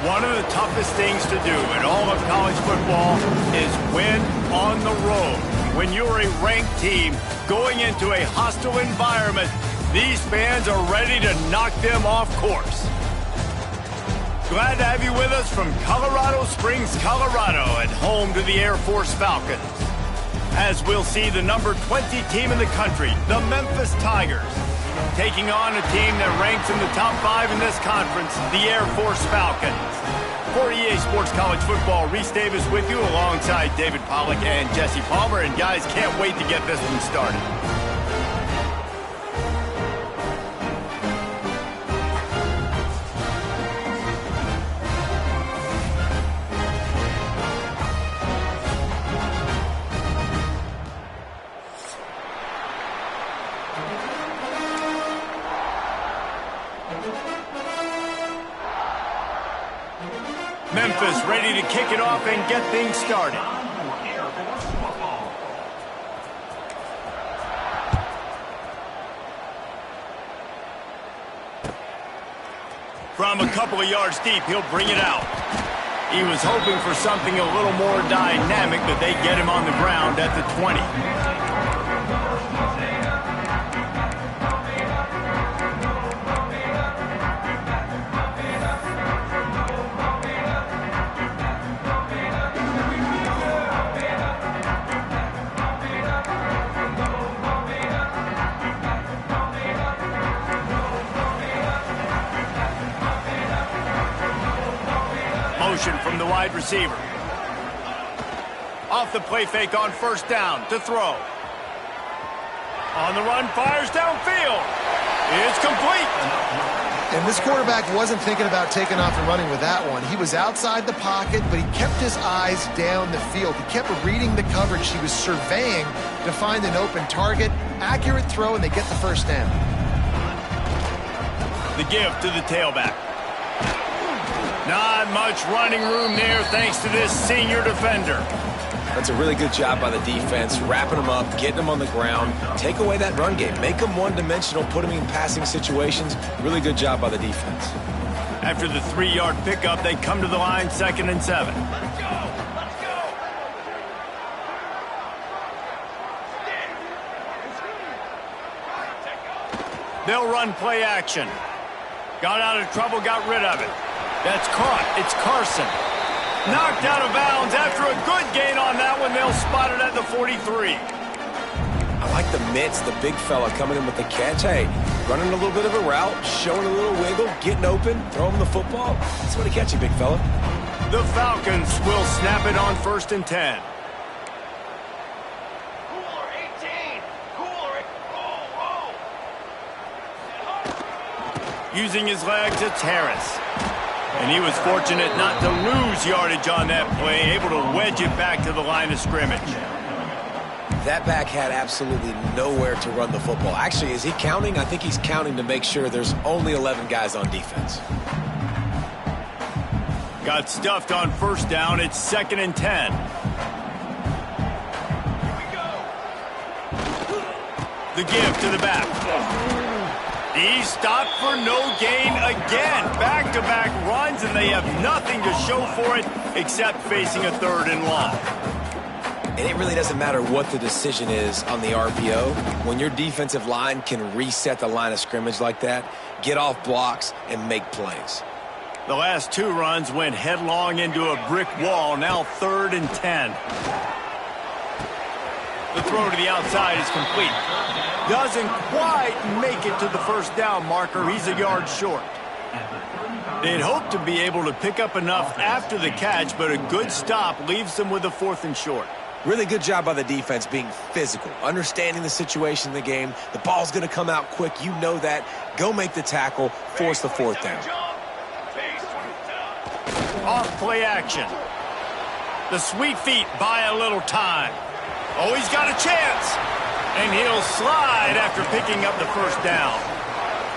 One of the toughest things to do in all of college football is win on the road. When you're a ranked team going into a hostile environment, these fans are ready to knock them off course. Glad to have you with us from Colorado Springs, Colorado, and home to the Air Force Falcons. As we'll see the number 20 team in the country, the Memphis Tigers, taking on a team that ranks in the top 5 in this conference, the Air Force Falcons. For EA Sports College Football, Reese Davis with you alongside David Pollack and Jesse Palmer. And guys, can't wait to get this one started. Memphis ready to kick it off and get things started. From a couple of yards deep, he'll bring it out. He was hoping for something a little more dynamic, but they get him on the ground at the 20. From the wide receiver. Off the play fake on first down to throw. On the run, fires downfield. It's complete. And this quarterback wasn't thinking about taking off and running with that one. He was outside the pocket, but he kept his eyes down the field. He kept reading the coverage. He was surveying to find an open target. Accurate throw, and they get the first down. The give to the tailback. Not much running room there thanks to this senior defender. That's a really good job by the defense, wrapping them up, getting them on the ground. Take away that run game. Make them one-dimensional, put them in passing situations. Really good job by the defense. After the 3-yard pickup, they come to the line, 2nd and 7. Let's go! They'll run play action. Got out of trouble, got rid of it. That's caught. It's Carson. Knocked out of bounds after a good gain on that one. They'll spot it at the 43. I like the mitts, the big fella coming in with the catch. Hey, running a little bit of a route, showing a little wiggle, getting open, throw him the football. That's what a catch you, big fella. The Falcons will snap it on 1st and 10. Cooler 18. Cooler. Whoa. Using his legs, it's Harris. And he was fortunate not to lose yardage on that play, able to wedge it back to the line of scrimmage. That back had absolutely nowhere to run the football. Actually, is he counting? I think he's counting to make sure there's only 11 guys on defense. Got stuffed on first down. It's 2nd and 10. Here we go. The give to the back. He stopped for no gain again. Back-to-back runs, and they have nothing to show for it except facing a 3rd and long. And it really doesn't matter what the decision is on the RPO. When your defensive line can reset the line of scrimmage like that, get off blocks, and make plays. The last 2 runs went headlong into a brick wall. Now 3rd and 10. The throw to the outside is complete. Doesn't quite make it to the first down marker. He's a yard short. They'd hoped to be able to pick up enough after the catch, but a good stop leaves them with a 4th and short. Really good job by the defense being physical, understanding the situation in the game. The ball's going to come out quick. You know that. Go make the tackle, force the 4th down. Off play action. The sweet feet buy a little time. Oh, he's got a chance. And he'll slide after picking up the first down.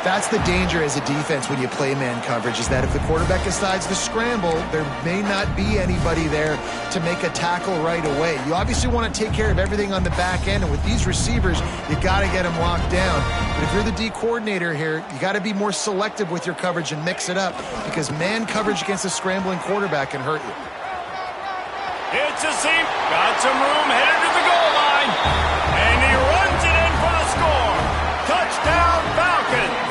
That's the danger as a defense when you play man coverage, is that if the quarterback decides to scramble, there may not be anybody there to make a tackle right away. You obviously want to take care of everything on the back end, and with these receivers, you got to get them locked down. But if you're the D coordinator here, you got to be more selective with your coverage and mix it up, because man coverage against a scrambling quarterback can hurt you. It's a seam. Got some room, headed to the goal line. And he runs it in for the score. Touchdown, Falcons.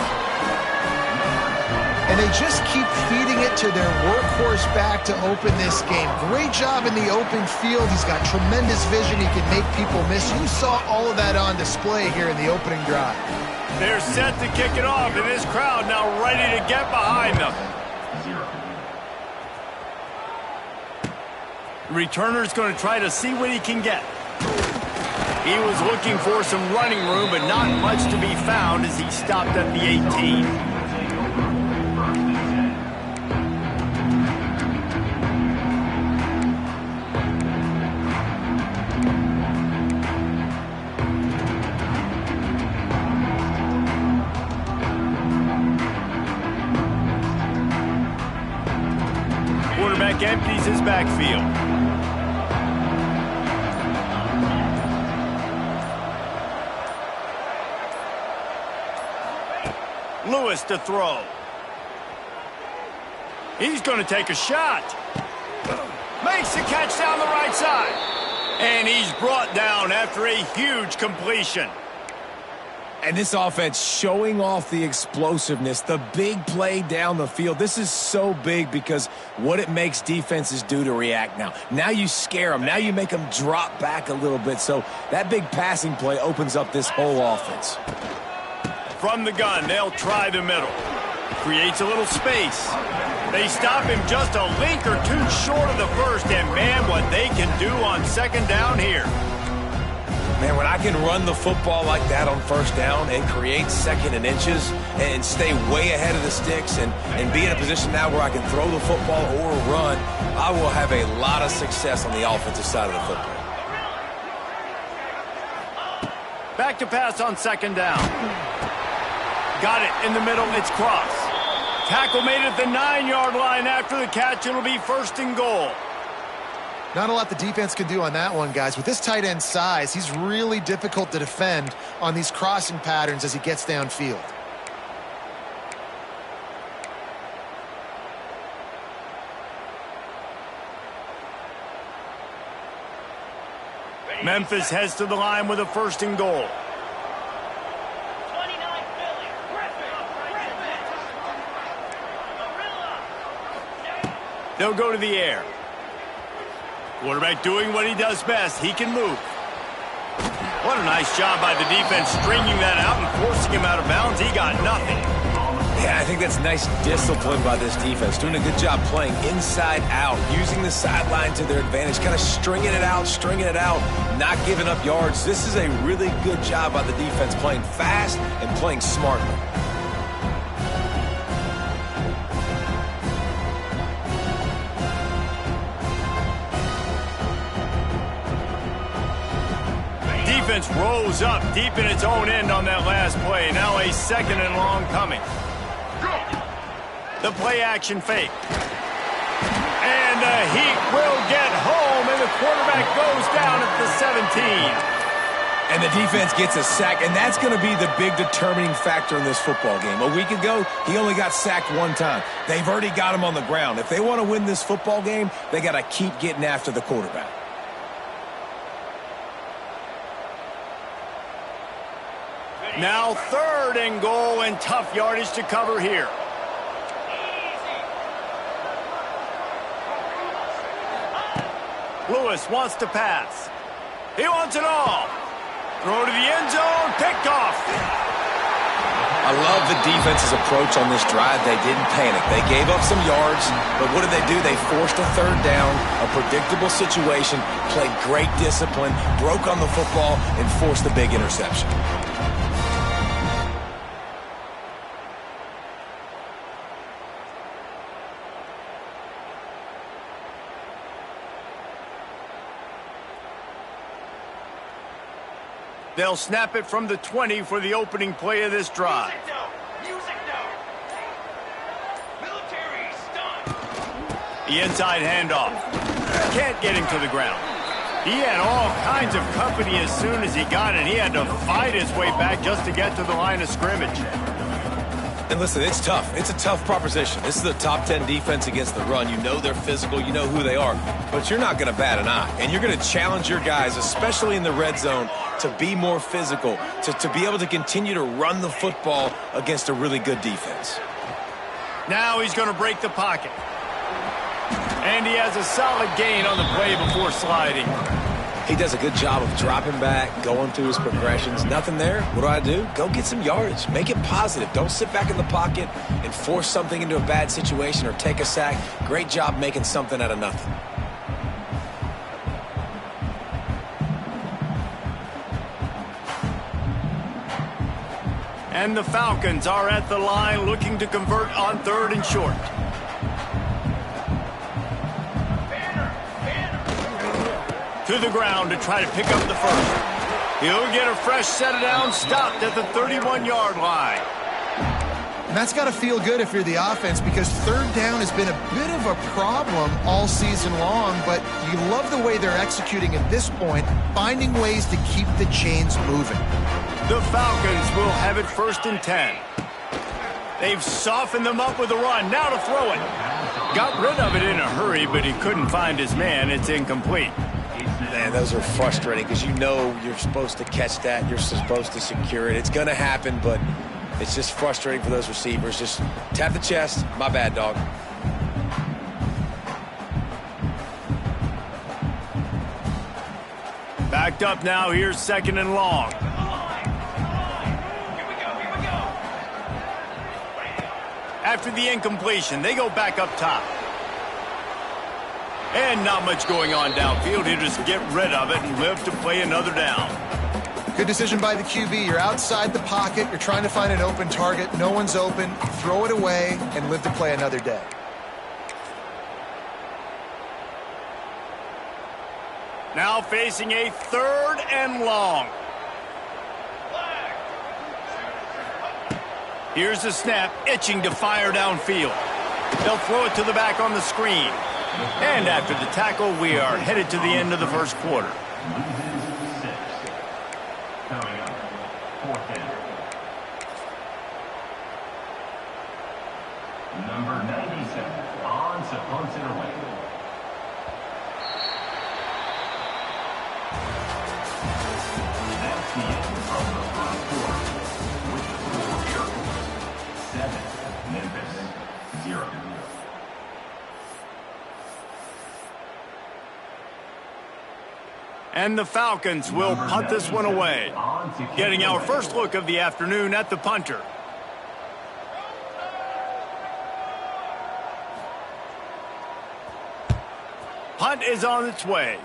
And they just keep feeding it to their workhorse back to open this game. Great job in the open field. He's got tremendous vision. He can make people miss. You saw all of that on display here in the opening drive. They're set to kick it off, and this crowd now ready to get behind them. Returner's going to try to see what he can get. He was looking for some running room, but not much to be found as he stopped at the 18. Quarterback empties his backfield. Lewis to throw. He's going to take a shot. Makes the catch down the right side. And he's brought down after a huge completion. And this offense showing off the explosiveness, the big play down the field. This is so big because what it makes defenses do to react now. Now you scare them. Now you make them drop back a little bit. So that big passing play opens up this whole offense. From the gun, they'll try the middle. Creates a little space. They stop him just a link or two short of the first, and man, what they can do on second down here. Man, when I can run the football like that on first down and create second and inches and stay way ahead of the sticks and be in a position now where I can throw the football or run, I will have a lot of success on the offensive side of the football. Back to pass on second down. Got it in the middle. It's Cross. Tackle made at the 9-yard line after the catch. It'll be first and goal. Not a lot the defense can do on that one, guys. With this tight end size, he's really difficult to defend on these crossing patterns as he gets downfield. Memphis heads to the line with a first and goal. They'll go to the air. Quarterback doing what he does best. He can move. What a nice job by the defense stringing that out and forcing him out of bounds. He got nothing. Yeah, I think that's nice discipline by this defense. Doing a good job playing inside out, using the sideline to their advantage, kind of stringing it out, not giving up yards. This is a really good job by the defense, playing fast and playing smartly. Defense rose up deep in its own end on that last play. Now a second and long coming. The play action fake. And the Heat will get home, and the quarterback goes down at the 17. And the defense gets a sack, and that's going to be the big determining factor in this football game. A week ago, he only got sacked one time. They've already got him on the ground. If they want to win this football game, they got to keep getting after the quarterback. Now third and goal, and tough yardage to cover here. Lewis wants to pass. He wants it all. Throw to the end zone, picked off. I love the defense's approach on this drive. They didn't panic. They gave up some yards, but what did they do? They forced a third down, a predictable situation, played great discipline, broke on the football, and forced the big interception. They'll snap it from the 20 for the opening play of this drive. Music note. Military stunt. The inside handoff. Can't get him to the ground. He had all kinds of company as soon as he got it. He had to fight his way back just to get to the line of scrimmage. And listen, it's tough. It's a tough proposition. This is a top 10 defense against the run. You know they're physical. You know who they are. But you're not going to bat an eye. And you're going to challenge your guys, especially in the red zone, to be more physical, to be able to continue to run the football against a really good defense. Now he's going to break the pocket. And he has a solid gain on the play before sliding. He does a good job of dropping back, going through his progressions. Nothing there. What do? Go get some yardage. Make it positive. Don't sit back in the pocket and force something into a bad situation or take a sack. Great job making something out of nothing. And the Falcons are at the line looking to convert on 3rd and short. To the ground to try to pick up the first. He'll get a fresh set of downs, stopped at the 31-yard line. And that's got to feel good if you're the offense, because 3rd down has been a bit of a problem all season long, but you love the way they're executing at this point, finding ways to keep the chains moving. The Falcons will have it 1st and 10. They've softened them up with a run. Now to throw it. Got rid of it in a hurry, but he couldn't find his man. It's incomplete. Man, those are frustrating because you know you're supposed to catch that. You're supposed to secure it. It's going to happen, but it's just frustrating for those receivers. Just tap the chest. My bad, dog. Backed up now. Here's 2nd and long. Here we go. After the incompletion, they go back up top. And not much going on downfield. He'll just get rid of it and live to play another down. Good decision by the QB. You're outside the pocket. You're trying to find an open target. No one's open. Throw it away and live to play another day. Now facing a 3rd and long. Here's the snap, itching to fire downfield. They'll throw it to the back on the screen. And after the tackle, we are headed to the end of the first quarter. Coming up, 4th down. Number 97 on to punt it away. That's the end of the first quarter. With the score, 7, Memphis 0. And the Falcons will punt this one away. Getting our first look of the afternoon at the punter. Punt is on its way.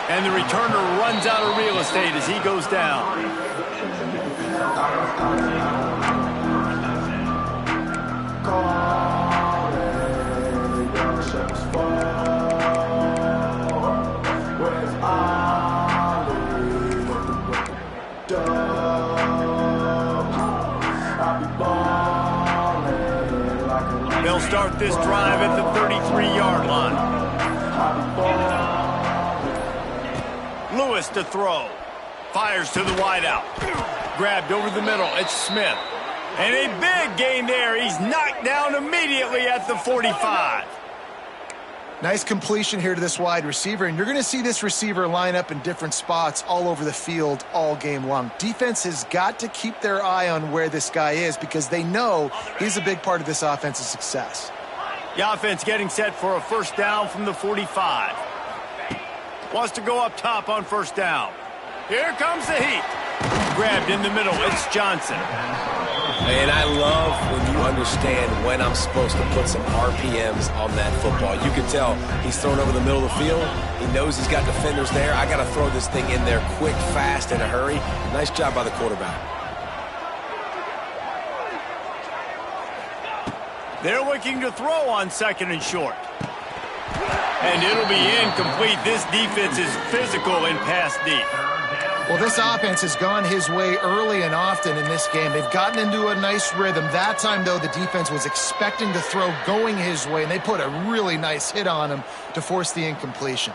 And the returner runs out of real estate as he goes down. They'll start this drive at the 33-yard line. Lewis to throw. Fires to the wideout. Grabbed over the middle. It's Smith. And a big gain there. He's knocked down immediately at the 45. Nice completion here to this wide receiver, and you're going to see this receiver line up in different spots all over the field all game long. Defense has got to keep their eye on where this guy is because they know he's a big part of this offense's success. The offense getting set for a 1st down from the 45. Wants to go up top on 1st down. Here comes the heat. Grabbed in the middle. It's Johnson. And I love when you understand when I'm supposed to put some RPMs on that football. You can tell he's thrown over the middle of the field. He knows he's got defenders there. I got to throw this thing in there quick, fast, in a hurry. Nice job by the quarterback. They're looking to throw on 2nd and short. And it'll be incomplete. This defense is physical and pass deep. Well, this offense has gone his way early and often in this game. They've gotten into a nice rhythm. That time, though, the defense was expecting to throw going his way, and they put a really nice hit on him to force the incompletion.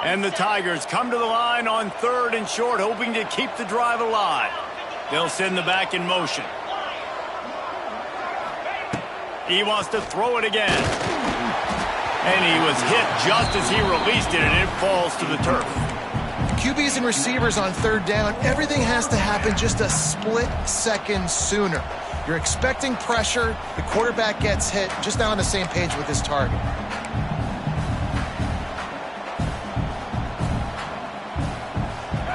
And the Tigers come to the line on 3rd and short, hoping to keep the drive alive. They'll send the back in motion. He wants to throw it again. And he was hit just as he released it, and it falls to the turf. QBs and receivers on 3rd down, everything has to happen just a split second sooner. You're expecting pressure, the quarterback gets hit, just not on the same page with his target.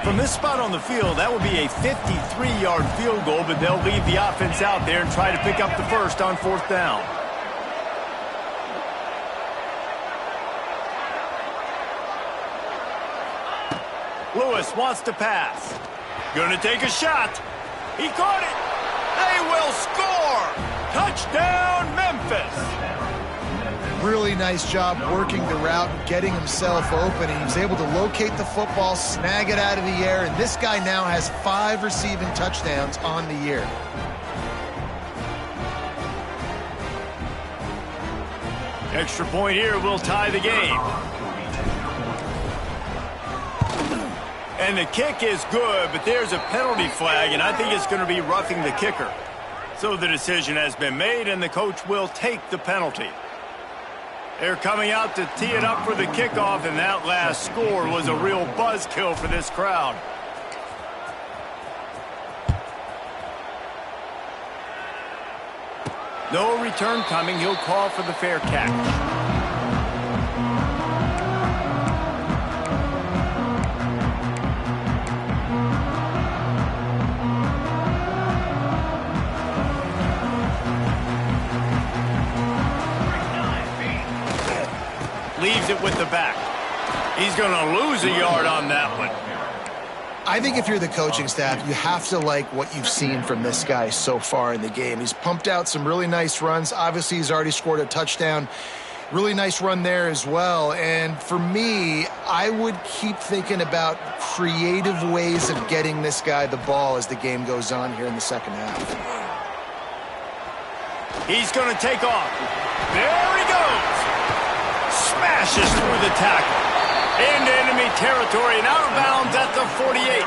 From this spot on the field, that would be a 53-yard field goal, but they'll leave the offense out there and try to pick up the first on 4th down. Lewis wants to pass. Gonna take a shot. He caught it. They will score. Touchdown, Memphis. Really nice job working the route, getting himself open. He was able to locate the football, snag it out of the air, and this guy now has 5 receiving touchdowns on the year. Extra point here will tie the game. And the kick is good, but there's a penalty flag, and I think it's going to be roughing the kicker. So the decision has been made, and the coach will take the penalty. They're coming out to tee it up for the kickoff, and that last score was a real buzzkill for this crowd. No return coming. He'll call for the fair catch. Leaves it with the back. He's going to lose a yard on that one. I think if you're the coaching staff, you have to like what you've seen from this guy so far in the game. He's pumped out some really nice runs. Obviously, he's already scored a touchdown. Really nice run there as well. And for me, I would keep thinking about creative ways of getting this guy the ball as the game goes on here in the second half. He's going to take off. There he goes. Smashes through the tackle. Into enemy territory and out of bounds at the 48.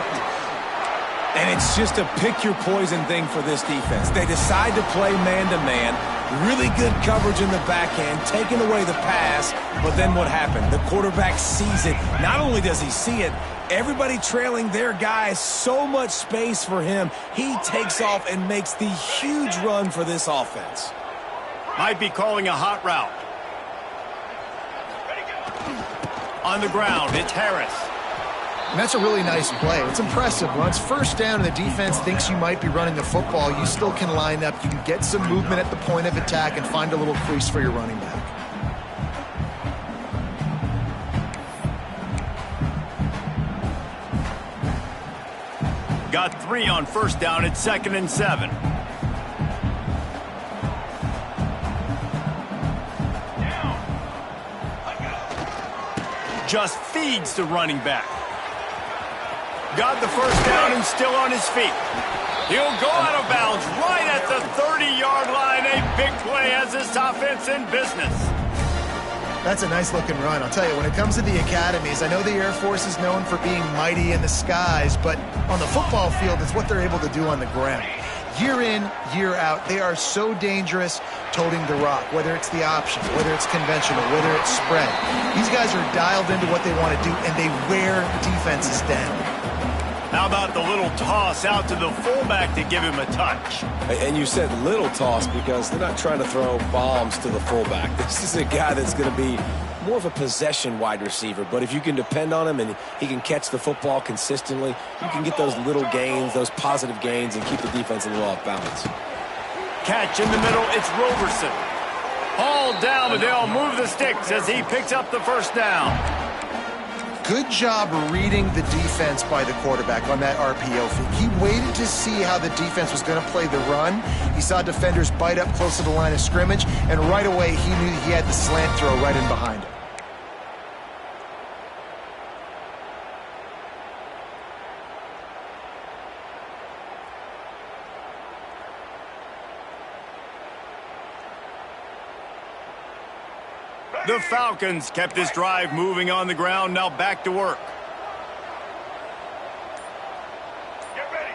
And it's just a pick-your-poison thing for this defense. They decide to play man-to-man. Really good coverage in the back end, taking away the pass. But then what happened? The quarterback sees it. Not only does he see it, everybody trailing their guy, so much space for him. He takes off and makes the huge run for this offense. Might be calling a hot route. On the ground, it's Harris. And that's a really nice play. It's impressive. When it's 1st down and the defense thinks you might be running the football, you still can line up. You can get some movement at the point of attack and find a little crease for your running back. Got 3 on 1st down. It's 2nd and 7. Just feeds the running back. Got the 1st down and still on his feet. He'll go out of bounds right at the 30-yard line. A big play has this offense in business. That's a nice-looking run. I'll tell you, when it comes to the academies, I know the Air Force is known for being mighty in the skies, but on the football field, it's what they're able to do on the ground. Year in, year out, they are so dangerous toting the rock, whether it's the option, whether it's conventional, whether it's spread. These guys are dialed into what they want to do, and they wear defenses down. How about the little toss out to the fullback to give him a touch? And you said little toss because they're not trying to throw bombs to the fullback. This is a guy that's going to be more of a possession wide receiver, but if you can depend on him and he can catch the football consistently, you can get those little gains, those positive gains, and keep the defense a little off balance. Catch in the middle, it's Roberson. Hauled down, but they'll move the sticks as he picks up the 1st down. Good job reading the defense by the quarterback on that RPO fake. He waited to see how the defense was going to play the run. He saw defenders bite up close to the line of scrimmage, and right away he knew he had the slant throw right in behind him. The Falcons kept this drive moving on the ground. Now back to work. Get ready.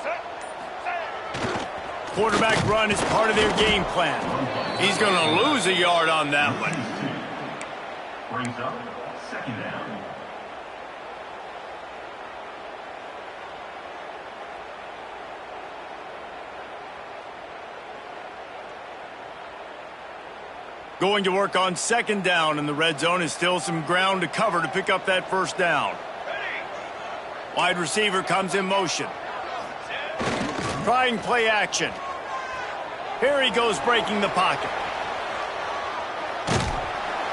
Set. Quarterback run is part of their game plan. He's going to lose a yard on that one. Brings up second down. Going to work on second down in the red zone. Is still some ground to cover to pick up that first down. Wide receiver comes in motion. Trying play action. Here he goes breaking the pocket.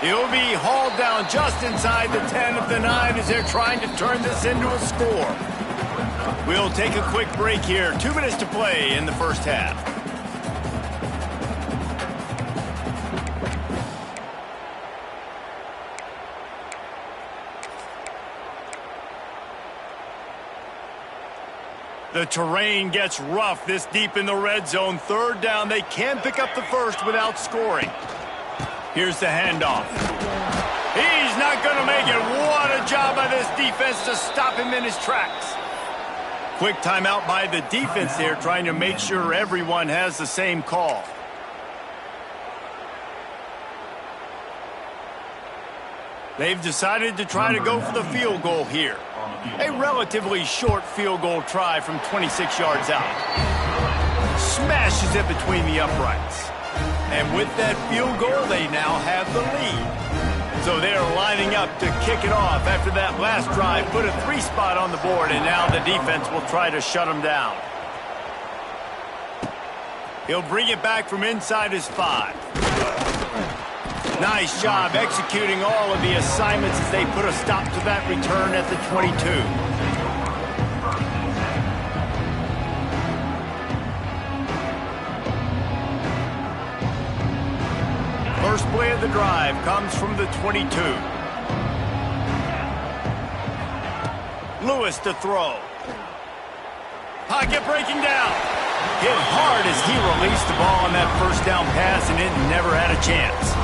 He'll be hauled down just inside the 10 of the 9 as they're trying to turn this into a score. We'll take a quick break here. 2 minutes to play in the first half. The terrain gets rough this deep in the red zone. Third down. They can pick up the first without scoring. Here's the handoff. He's not going to make it. What a job by this defense to stop him in his tracks. Quick timeout by the defense there, trying to make sure everyone has the same call. They've decided to try to go for the field goal here. A relatively short field goal try from 26 yards out. Smashes it between the uprights. And with that field goal, they now have the lead. So they're lining up to kick it off after that last drive. Put a 3 spot on the board, and now the defense will try to shut them down. He'll bring it back from inside his 5. Nice job executing all of the assignments as they put a stop to that return at the 22. First play of the drive comes from the 22. Lewis to throw. Pocket breaking down. Hit hard as he released the ball on that first down pass, and it never had a chance.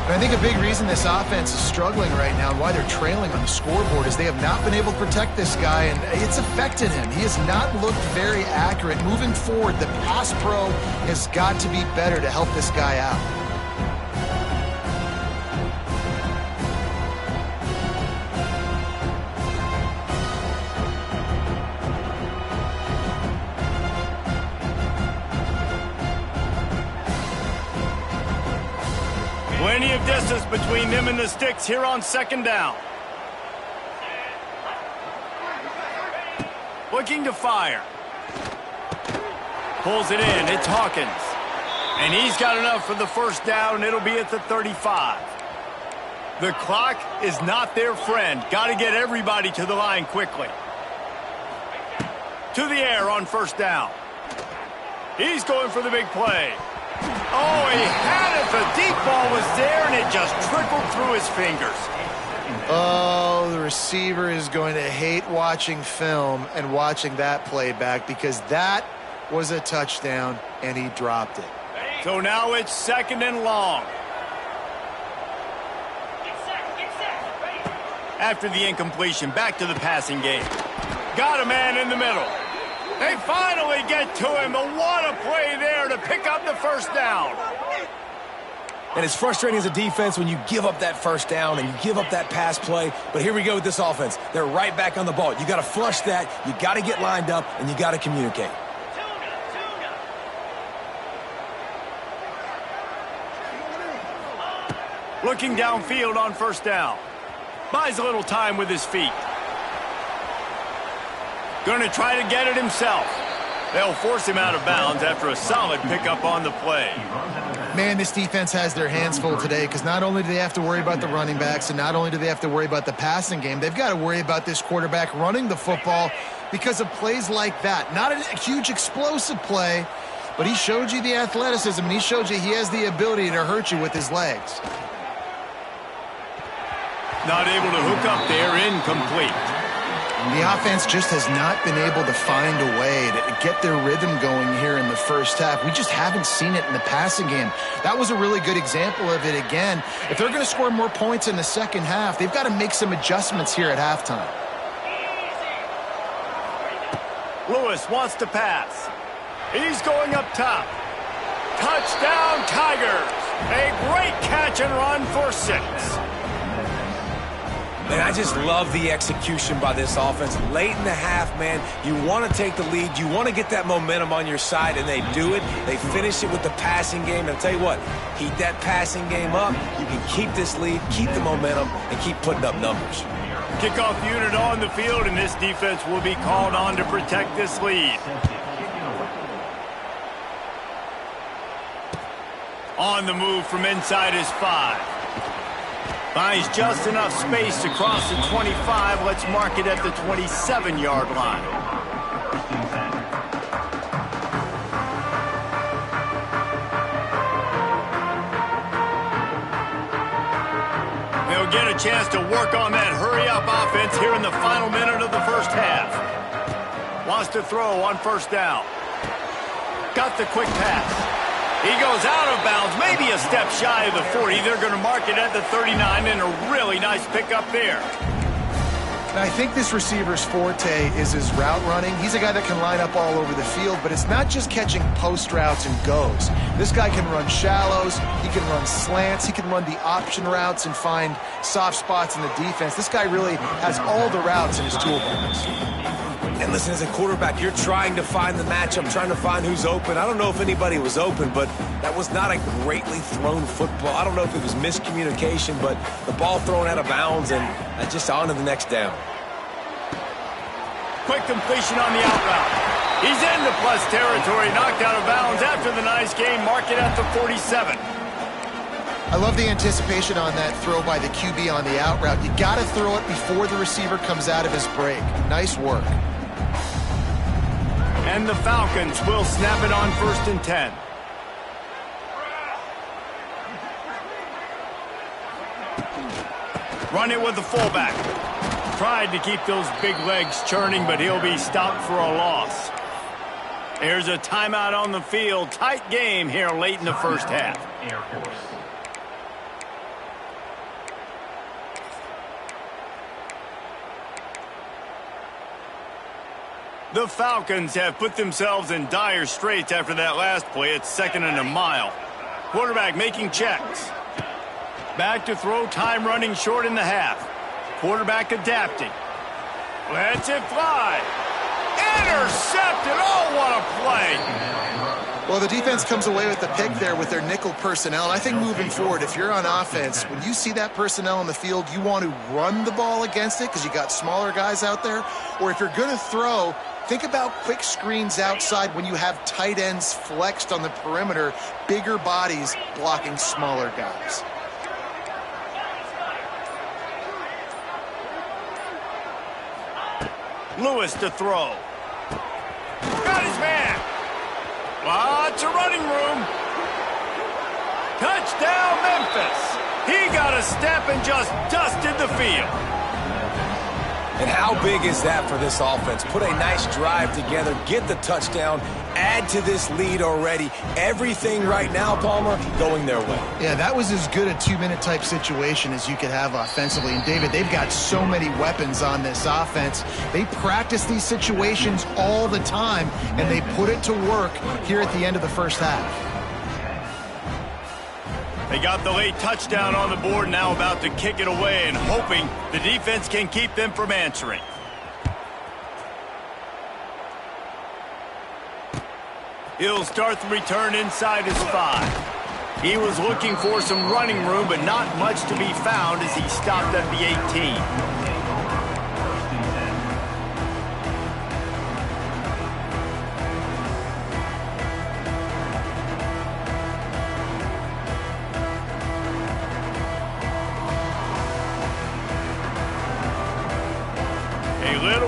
I think a big reason this offense is struggling right now and why they're trailing on the scoreboard is they have not been able to protect this guy, and it's affected him. He has not looked very accurate. Moving forward, the pass pro has got to be better to help this guy out. Plenty of distance between them and the sticks here on second down. Looking to fire. Pulls it in. It's Hawkins. And he's got enough for the first down. It'll be at the 35. The clock is not their friend. Got to get everybody to the line quickly. To the air on first down. He's going for the big play. Oh, he had it. The deep ball was there, and it just trickled through his fingers. Oh, the receiver is going to hate watching film and watching that play back because that was a touchdown, and he dropped it. So now it's second and long. After the incompletion, back to the passing game. Got a man in the middle. They finally get to him, but what a play there to pick up the first down. And it's frustrating as a defense when you give up that first down and you give up that pass play. But here we go with this offense. They're right back on the ball. You got to flush that. You got to get lined up, and you got to communicate. Looking downfield on first down. Buys a little time with his feet. Going to try to get it himself. They'll force him out of bounds after a solid pickup on the play. Man, this defense has their hands full today because not only do they have to worry about the running backs and not only do they have to worry about the passing game, they've got to worry about this quarterback running the football because of plays like that. Not a huge explosive play, but he showed you the athleticism and he showed you he has the ability to hurt you with his legs. Not able to hook up there, incomplete. The offense just has not been able to find a way to get their rhythm going here in the first half. We just haven't seen it in the passing game. That was a really good example of it again. If they're going to score more points in the second half, they've got to make some adjustments here at halftime. Lewis wants to pass. He's going up top. Touchdown, Tigers. A great catch and run for 6. Man, I just love the execution by this offense. Late in the half, man, you want to take the lead. You want to get that momentum on your side, and they do it. They finish it with the passing game. And I'll tell you what, keep that passing game up. You can keep this lead, keep the momentum, and keep putting up numbers. Kickoff unit on the field, and this defense will be called on to protect this lead. On the move from inside his 5. Finds just enough space to cross the 25. Let's mark it at the 27-yard line. They'll get a chance to work on that hurry-up offense here in the final minute of the first half. Wants to throw on first down. Got the quick pass. He goes out of bounds, maybe a step shy of the 40. They're going to mark it at the 39, and a really nice pickup there. Now, I think this receiver's forte is his route running. He's a guy that can line up all over the field, but it's not just catching post routes and goes. This guy can run shallows, he can run slants, he can run the option routes and find soft spots in the defense. This guy really has all the routes in his toolbox. And listen, as a quarterback, you're trying to find the matchup, trying to find who's open. I don't know if anybody was open, but that was not a greatly thrown football. I don't know if it was miscommunication, but the ball thrown out of bounds and just on to the next down. Quick completion on the out route. He's into plus territory, knocked out of bounds after the nice game. Mark it at the 47. I love the anticipation on that throw by the QB on the out route. You got to throw it before the receiver comes out of his break. Nice work. And the Falcons will snap it on 1st and 10. Run it with the fullback. Tried to keep those big legs churning, but he'll be stopped for a loss. There's a timeout on the field. Tight game here late in the first half. Air Force. The Falcons have put themselves in dire straits after that last play. It's 2nd and a mile. Quarterback making checks. Back to throw, time running short in the half. Quarterback adapting. Lets it fly. Intercepted. Oh, what a play. Well, the defense comes away with the pick there with their nickel personnel. And I think moving forward, if you're on offense, when you see that personnel on the field, you want to run the ball against it because you got smaller guys out there. Or if you're going to throw, think about quick screens outside when you have tight ends flexed on the perimeter, bigger bodies blocking smaller guys. Lewis to throw. Got his man. Lots of running room. Touchdown, Memphis. He got a step and just dusted the field. And how big is that for this offense? Put a nice drive together, get the touchdown, add to this lead already. Everything right now, Palmer, going their way. Yeah, that was as good a 2-minute type situation as you could have offensively. And, David, they've got so many weapons on this offense. They practice these situations all the time, and they put it to work here at the end of the first half. They got the late touchdown on the board, now about to kick it away and hoping the defense can keep them from answering. He'll start the return inside his 5. He was looking for some running room, but not much to be found as he stopped at the 18.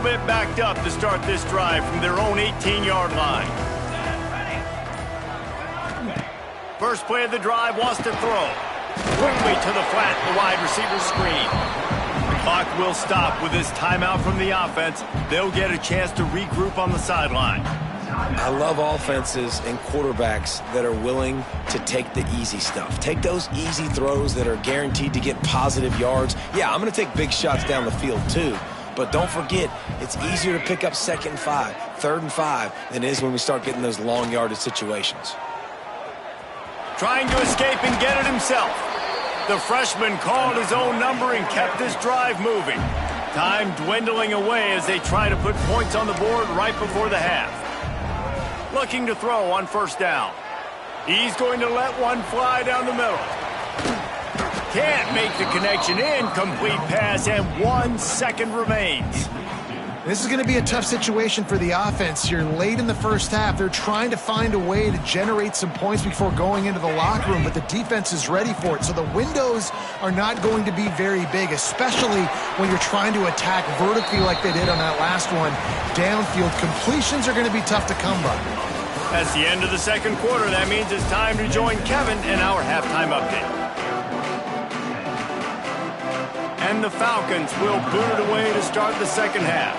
bit backed up to start this drive from their own 18-yard line. First play of the drive, wants to throw. Quickly to the flat, the wide receiver screen. The clock will stop with this timeout from the offense. They'll get a chance to regroup on the sideline. I love offenses and quarterbacks that are willing to take the easy stuff. Take those easy throws that are guaranteed to get positive yards. Yeah, I'm going to take big shots down the field too. But don't forget, it's easier to pick up 2nd and 5, 3rd and 5 than it is when we start getting those long yardage situations. Trying to escape and get it himself. The freshman called his own number and kept this drive moving. Time dwindling away as they try to put points on the board right before the half. Looking to throw on first down. He's going to let one fly down the middle. Can't make the connection. Incomplete pass, and 1 second remains. This is going to be a tough situation for the offense. You're late in the first half. They're trying to find a way to generate some points before going into the locker room, but the defense is ready for it. So the windows are not going to be very big, especially when you're trying to attack vertically like they did on that last one. Downfield completions are going to be tough to come by. That's the end of the second quarter. That means it's time to join Kevin in our halftime update. And the Falcons will boot it away to start the second half.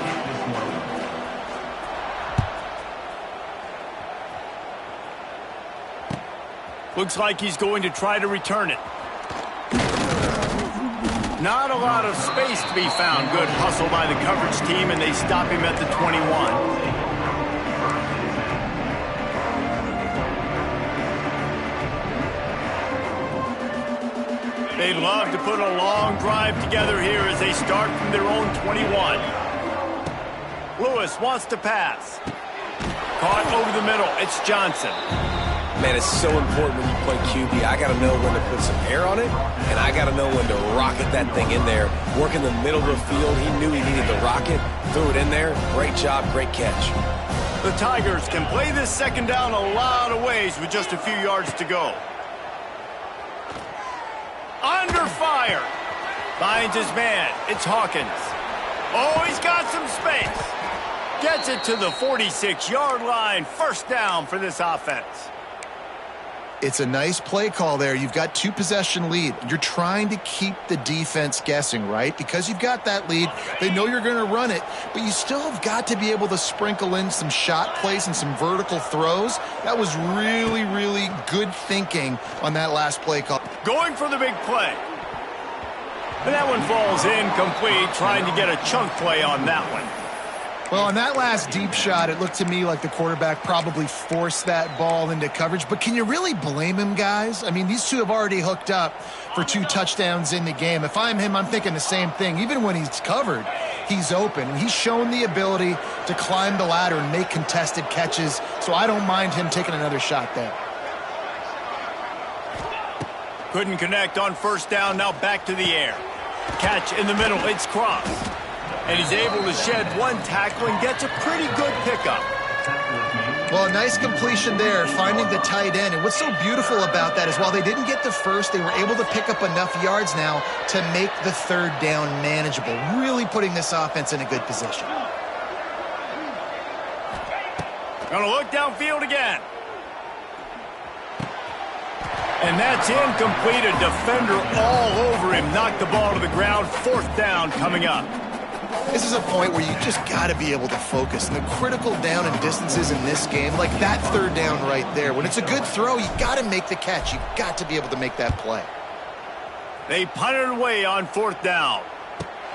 Looks like he's going to try to return it. Not a lot of space to be found. Good hustle by the coverage team, and they stop him at the 21. They'd love to put a long drive together here as they start from their own 21. Lewis wants to pass. Caught over the middle. It's Johnson. Man, it's so important when you play QB. I got to know when to put some air on it, and I got to know when to rocket that thing in there. Work in the middle of the field. He knew he needed the rocket. Threw it in there. Great job, great catch. The Tigers can play this second down a lot of ways with just a few yards to go. Under fire. Finds his man. It's Hawkins. Oh, he's got some space. Gets it to the 46-yard line. First down for this offense. It's a nice play call there. You've got 2-possession lead. You're trying to keep the defense guessing, right? Because you've got that lead, they know you're going to run it, but you still have got to be able to sprinkle in some shot plays and some vertical throws. That was really, really good thinking on that last play call. Going for the big play. And that one falls incomplete, trying to get a chunk play on that one. Well, on that last deep shot, it looked to me like the quarterback probably forced that ball into coverage. But can you really blame him, guys? I mean, these two have already hooked up for 2 touchdowns in the game. If I'm him, I'm thinking the same thing. Even when he's covered, he's open. And he's shown the ability to climb the ladder and make contested catches. So I don't mind him taking another shot there. Couldn't connect on first down. Now back to the air. Catch in the middle. It's Cross. And he's able to shed 1 tackle and gets a pretty good pickup. Well, a nice completion there, finding the tight end. And what's so beautiful about that is while they didn't get the first, they were able to pick up enough yards now to make the 3rd down manageable, really putting this offense in a good position. Gonna look downfield again. And that's incomplete. A defender all over him. Knocked the ball to the ground. 4th down coming up. This is a point where you just got to be able to focus. And the critical down and distances in this game, like that 3rd down right there, when it's a good throw, you got to make the catch. You've got to be able to make that play. They punted away on 4th down.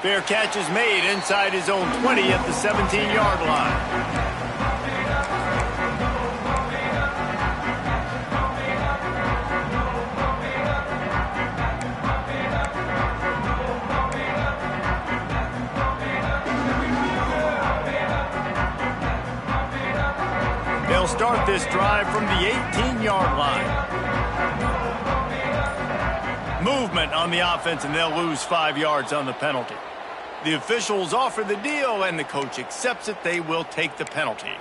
Fair catch is made inside his own 20 at the 17-yard line. They'll start this drive from the 18-yard line. Movement on the offense, and they'll lose 5 yards on the penalty. The officials offer the deal, and the coach accepts it. They will take the penalty.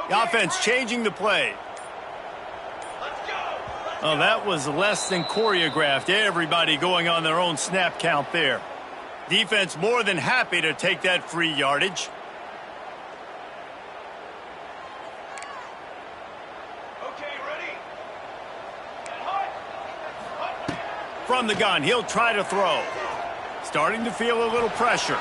The offense changing the play. Oh, that was less than choreographed. Everybody going on their own snap count there. Defense more than happy to take that free yardage. Okay, ready? From the gun, he'll try to throw. Starting to feel a little pressure.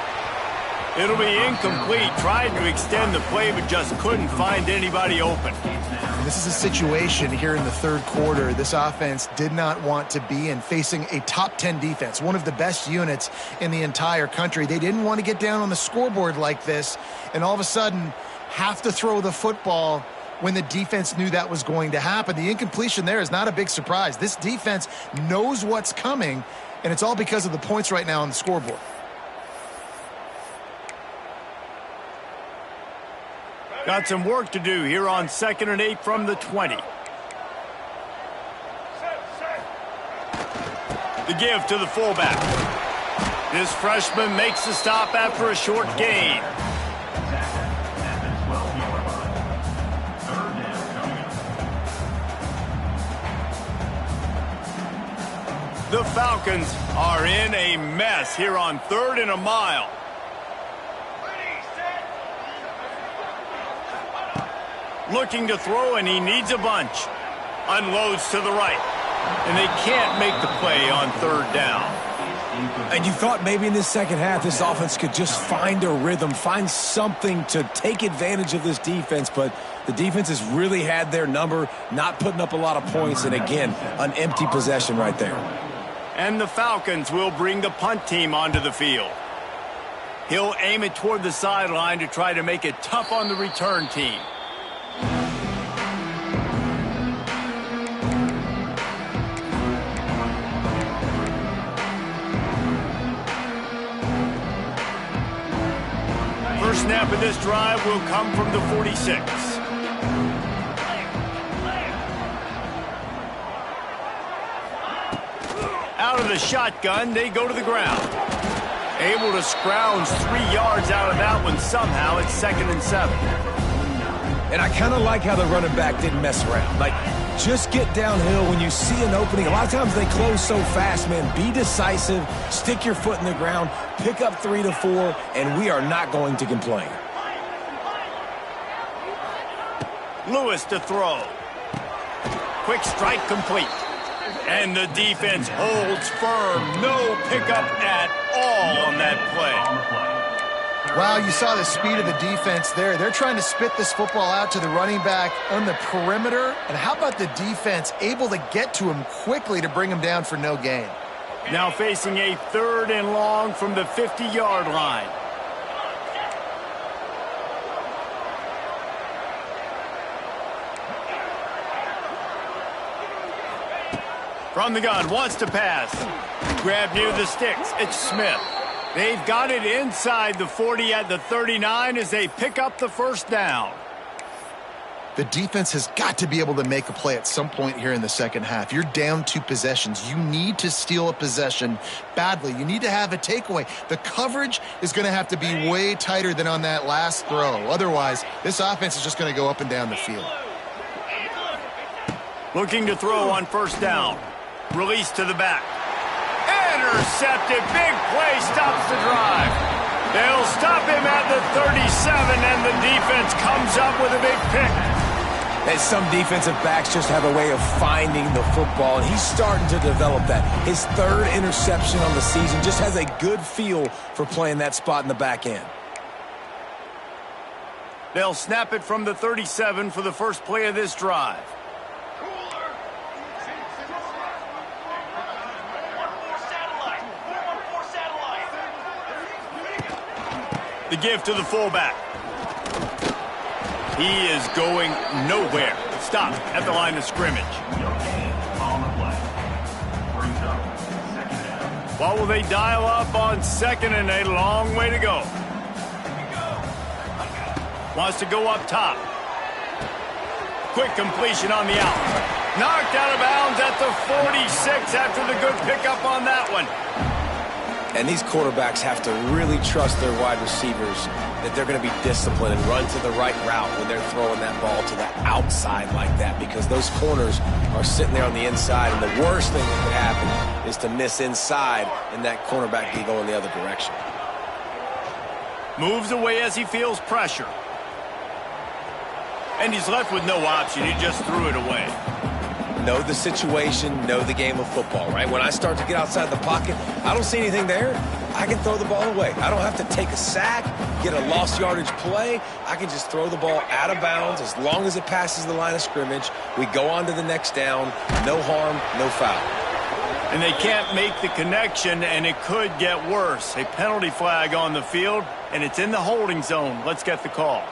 It'll be incomplete. Tried to extend the play, but just couldn't find anybody open. This is a situation here in the third quarter this offense did not want to be in, facing a top 10 defense, one of the best units in the entire country. They didn't want to get down on the scoreboard like this and all of a sudden have to throw the football when the defense knew that was going to happen. The incompletion there is not a big surprise. This defense knows what's coming, and it's all because of the points right now on the scoreboard. Got some work to do here on 2nd and 8 from the 20. The give to the fullback. This freshman makes the stop after a short gain. The Falcons are in a mess here on 3rd and a mile. Looking to throw, and he needs a bunch. Unloads to the right. And they can't make the play on 3rd down. And you thought maybe in this second half this offense could just find a rhythm, find something to take advantage of this defense, but the defense has really had their number, not putting up a lot of points, and again, an empty possession right there. And the Falcons will bring the punt team onto the field. He'll aim it toward the sideline to try to make it tough on the return team. First snap of this drive will come from the 46. Out of the shotgun, they go to the ground. Able to scrounge 3 yards out of that one somehow. It's 2nd and 7. And I kind of like how the running back didn't mess around. Like, just get downhill when you see an opening. A lot of times they close so fast, man. Be decisive, stick your foot in the ground, pick up 3 to 4, and we are not going to complain. Lewis to throw. Quick strike complete. And the defense holds firm. No pickup at all on that play. Wow, you saw the speed of the defense there. They're trying to spit this football out to the running back on the perimeter. And how about the defense able to get to him quickly to bring him down for no gain? Now facing a 3rd and long from the 50-yard line. From the gun, wants to pass. Grab near the sticks. It's Smith. They've got it inside the 40 at the 39 as they pick up the first down. The defense has got to be able to make a play at some point here in the second half. You're down 2 possessions. You need to steal a possession badly. You need to have a takeaway. The coverage is going to have to be way tighter than on that last throw. Otherwise, this offense is just going to go up and down the field. Looking to throw on first down. Release to the back. Intercepted. Big play stops the drive. They'll stop him at the 37, and the defense comes up with a big pick. And some defensive backs just have a way of finding the football, and he's starting to develop that. His 3rd interception on the season, just has a good feel for playing that spot in the back end. They'll snap it from the 37 for the first play of this drive. The give to the fullback. He is going nowhere. Stop at the line of scrimmage. What will they dial up on 2nd and 8? Long way to go. Wants to go up top. Quick completion on the out. Knocked out of bounds at the 46 after the good pickup on that one. And these quarterbacks have to really trust their wide receivers that they're going to be disciplined and run to the right route when they're throwing that ball to the outside like that, because those corners are sitting there on the inside, and the worst thing that could happen is to miss inside and that cornerback be going the other direction. Moves away as he feels pressure. And he's left with no option. He just threw it away. Know the situation, know the game of football, right? When I start to get outside the pocket, I don't see anything there, I can throw the ball away. I don't have to take a sack, get a lost yardage play. I can just throw the ball out of bounds as long as it passes the line of scrimmage. We go on to the next down. No harm, no foul. And they can't make the connection, and it could get worse. A penalty flag on the field, and it's in the holding zone. Let's get the call.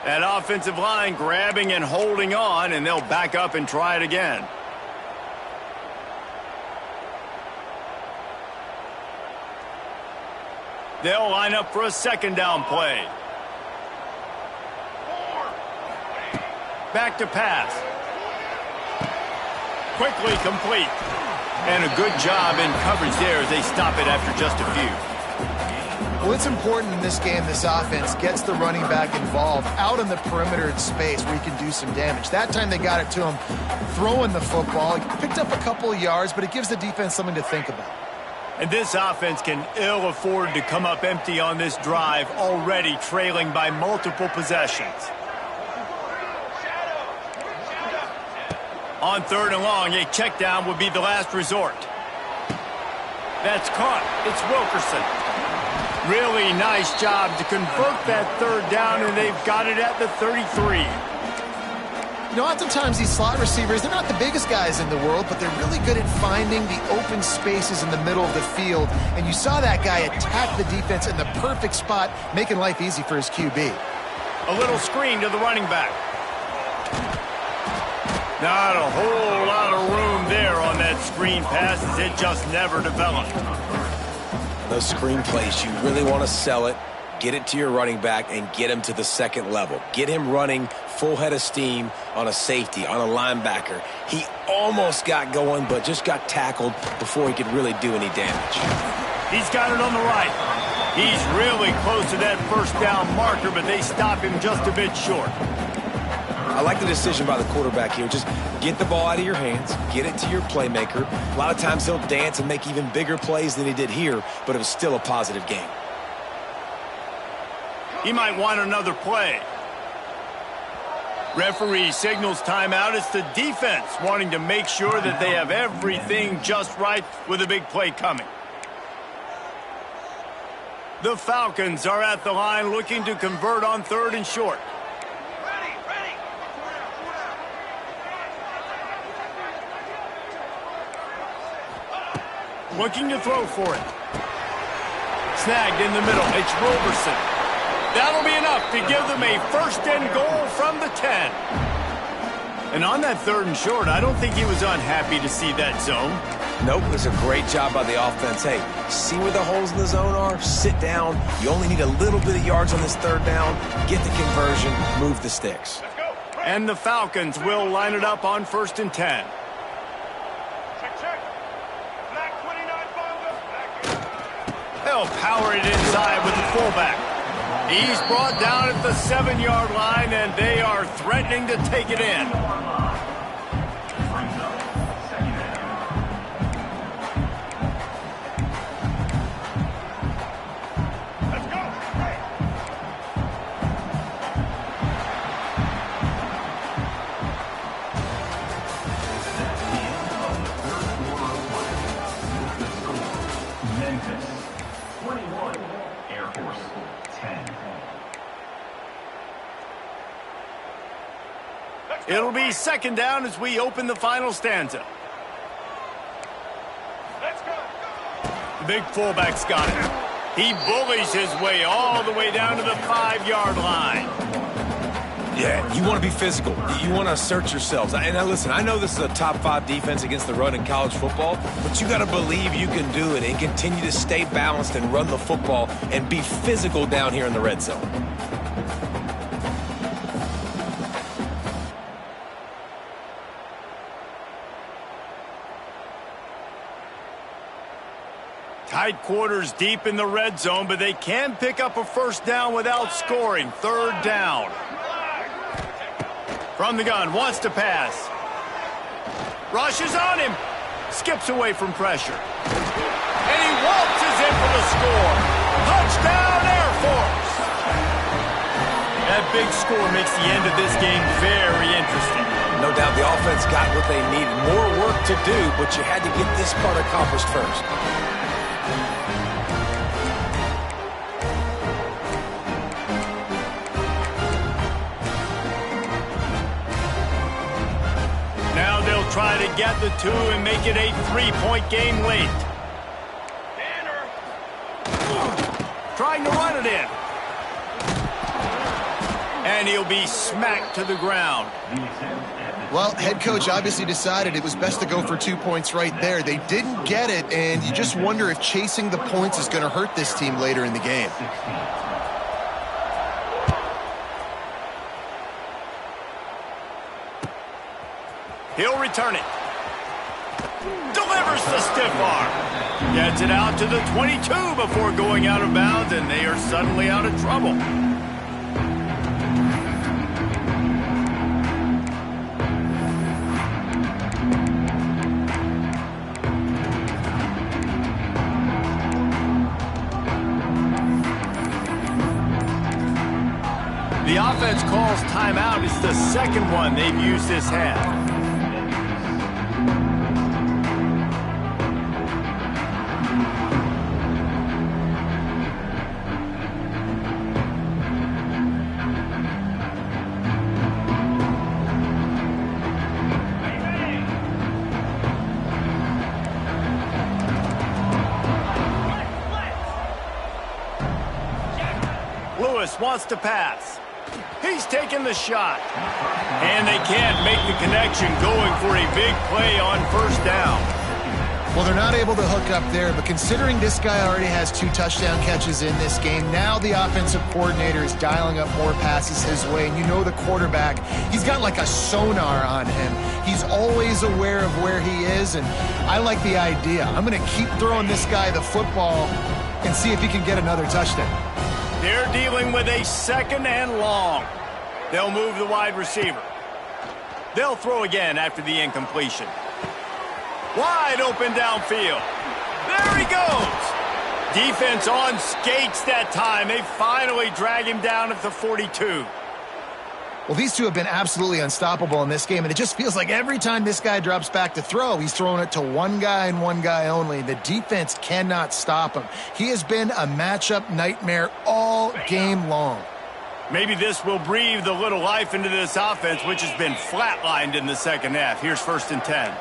That offensive line grabbing and holding on, and they'll back up and try it again. They'll line up for a second down play. Back to pass. Quickly complete. And a good job in coverage there as they stop it after just a few. Well, it's important in this game this offense gets the running back involved out in the perimeter in space where he can do some damage. That time they got it to him throwing the football. He picked up a couple of yards, but it gives the defense something to think about. And this offense can ill afford to come up empty on this drive, already trailing by multiple possessions. On 3rd and long, a check down would be the last resort. That's caught. It's Wilkerson. Really nice job to convert that 3rd down, and they've got it at the 33. You know, oftentimes these slot receivers, they're not the biggest guys in the world, but they're really good at finding the open spaces in the middle of the field. And you saw that guy attack the defense in the perfect spot, making life easy for his QB. A little screen to the running back. Not a whole lot of room there on that screen pass, as it just never developed. Those screen plays, you really want to sell it, get it to your running back, and get him to the second level. Get him running full head of steam on a safety, on a linebacker. He almost got going, but just got tackled before he could really do any damage. He's got it on the right. He's really close to that first down marker, but they stop him just a bit short. I like the decision by the quarterback here. Just get the ball out of your hands, get it to your playmaker. A lot of times he'll dance and make even bigger plays than he did here, but it was still a positive game. He might want another play. Referee signals timeout. It's the defense wanting to make sure that they have everything just right with a big play coming. The Falcons are at the line looking to convert on 3rd and short. Looking to throw for it. Snagged in the middle. It's Roberson. That'll be enough to give them a 1st and goal from the 10. And on that 3rd and short, I don't think he was unhappy to see that zone. Nope, it was a great job by the offense. Hey, see where the holes in the zone are? Sit down. You only need a little bit of yards on this 3rd down. Get the conversion. Move the sticks. And the Falcons will line it up on 1st and 10. They'll power it inside with the fullback. He's brought down at the 7-yard line, and they are threatening to take it in. Let's go. Memphis 21, Air Force 10. It'll be 2nd down as we open the final stanza. Let's go. The big fullback's got it. He bullies his way all the way down to the 5-yard line. Yeah, you want to be physical. You want to assert yourselves. And now listen, I know this is a top 5 defense against the run in college football, but you got to believe you can do it and continue to stay balanced and run the football and be physical down here in the red zone. Tight Tight quarters deep in the red zone, but they can pick up a first down without scoring. Third down. From the gun, wants to pass. Rushes on him. Skips away from pressure. And he waltzes in for the score. Touchdown, Air Force. That big score makes the end of this game very interesting. No doubt the offense got what they needed. More work to do, but you had to get this part accomplished first. Now they'll try to get the two and make it a three-point game late. Trying to run it in. And he'll be smacked to the ground. Well, head coach obviously decided it was best to go for 2 points right there. They didn't get it, and you just wonder if chasing the points is going to hurt this team later in the game. He'll return it. Delivers the stiff arm. Gets it out to the 22 before going out of bounds, and they are suddenly out of trouble. The offense calls timeout. It's the second one they've used this half. Lewis wants to pass. He's taking the shot. And they can't make the connection, going for a big play on first down. Well, they're not able to hook up there, but considering this guy already has 2 touchdown catches in this game, now the offensive coordinator is dialing up more passes his way. And you know the quarterback, he's got like a sonar on him. He's always aware of where he is, and I like the idea. I'm going to keep throwing this guy the football and see if he can get another touchdown. They're dealing with a second and long. They'll move the wide receiver. They'll throw again after the incompletion. Wide open downfield. There he goes. Defense on skates that time. They finally drag him down at the 42. Well, these two have been absolutely unstoppable in this game, and it just feels like every time this guy drops back to throw, he's throwing it to one guy and one guy only. The defense cannot stop him. He has been a matchup nightmare all game long. Maybe this will breathe a little life into this offense, which has been flatlined in the second half. Here's 1st and 10.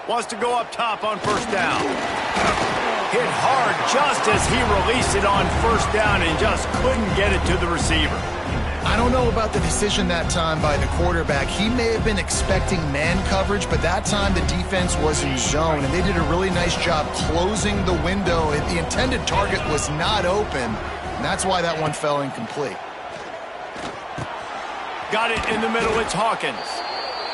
Wants to go up top on first down. Hit hard just as he released it on first down and just couldn't get it to the receiver. I don't know about the decision that time by the quarterback. He may have been expecting man coverage, but that time the defense was in zone, and they did a really nice job closing the window. The intended target was not open, and that's why that one fell incomplete. Got it in the middle. It's Hawkins.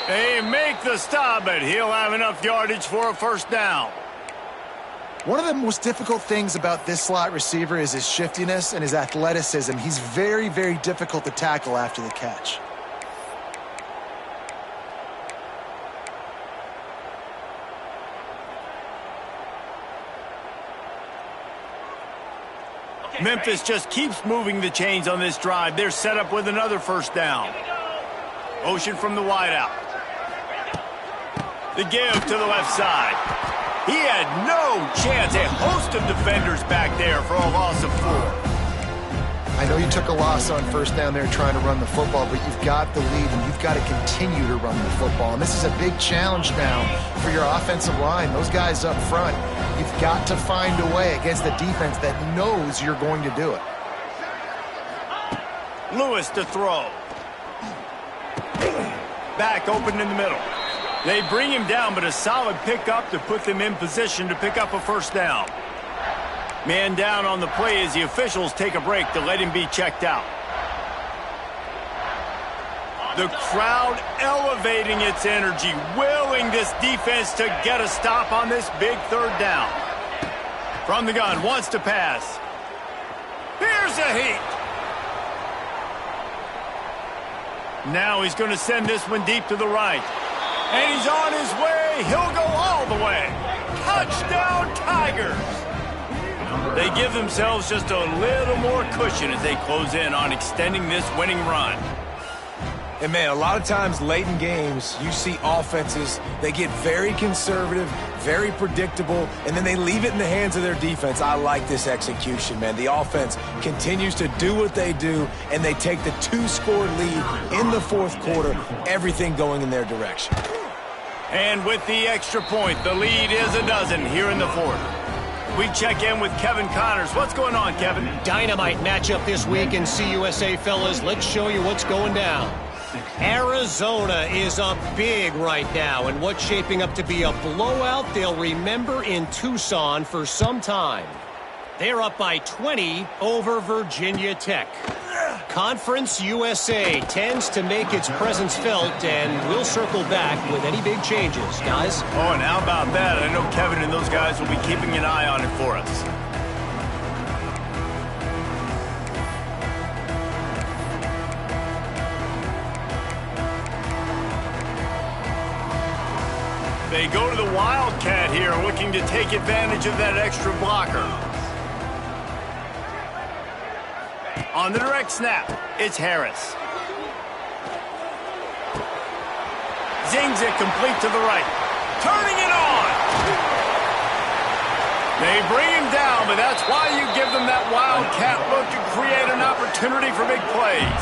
They make the stop, but he'll have enough yardage for a first down. One of the most difficult things about this slot receiver is his shiftiness and his athleticism. He's very, very difficult to tackle after the catch. Memphis just keeps moving the chains on this drive. They're set up with another first down. Motion from the wideout. The give to the left side. He had no chance. A host of defenders back there for a loss of 4. I know you took a loss on first down there trying to run the football, but you've got the lead and you've got to continue to run the football. And this is a big challenge now for your offensive line. Those guys up front, you've got to find a way against the defense that knows you're going to do it. Lewis to throw. Back open in the middle. They bring him down, but a solid pickup to put them in position to pick up a first down. Man down on the play as the officials take a break to let him be checked out. The crowd elevating its energy, willing this defense to get a stop on this big third down. From the gun, wants to pass. Here's a heat. Now he's going to send this one deep to the right. And he's on his way. He'll go all the way. Touchdown, Tigers. They give themselves just a little more cushion as they close in on extending this winning run. And, man, a lot of times late in games, you see offenses, they get very conservative, very predictable, and then they leave it in the hands of their defense. I like this execution, man. The offense continues to do what they do, and they take the 2-score lead in the fourth quarter, everything going in their direction. And with the extra point, the lead is a dozen here in the fourth. We check in with Kevin Connors. What's going on, Kevin? Dynamite matchup this week in CUSA, fellas. Let's show you what's going down. Arizona is up big right now, and what's shaping up to be a blowout they'll remember in Tucson for some time. They're up by 20 over Virginia Tech. Conference USA tends to make its presence felt, and we'll circle back with any big changes, guys. Oh, and how about that? I know Kevin and those guys will be keeping an eye on it for us. They go to the Wildcat here, looking to take advantage of that extra blocker. On the direct snap, it's Harris. Zings it complete to the right. Turning it on! They bring him down, but that's why you give them that Wildcat look to create an opportunity for big plays.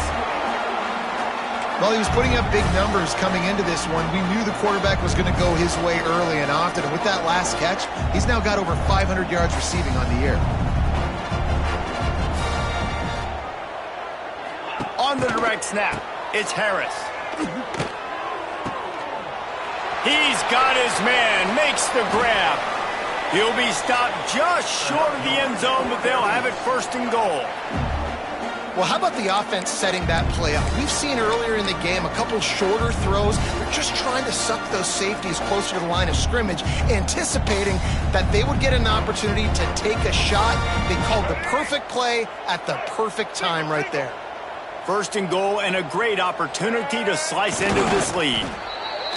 Well, he was putting up big numbers coming into this one. We knew the quarterback was going to go his way early and often. And with that last catch, he's now got over 500 yards receiving on the year. On the direct snap, it's Harris. He's got his man, makes the grab. He'll be stopped just short of the end zone, but they'll have it first and goal. Well, how about the offense setting that play up? We've seen earlier in the game a couple shorter throws. They're just trying to suck those safeties closer to the line of scrimmage, anticipating that they would get an opportunity to take a shot. They called the perfect play at the perfect time right there. First and goal, and a great opportunity to slice into this lead.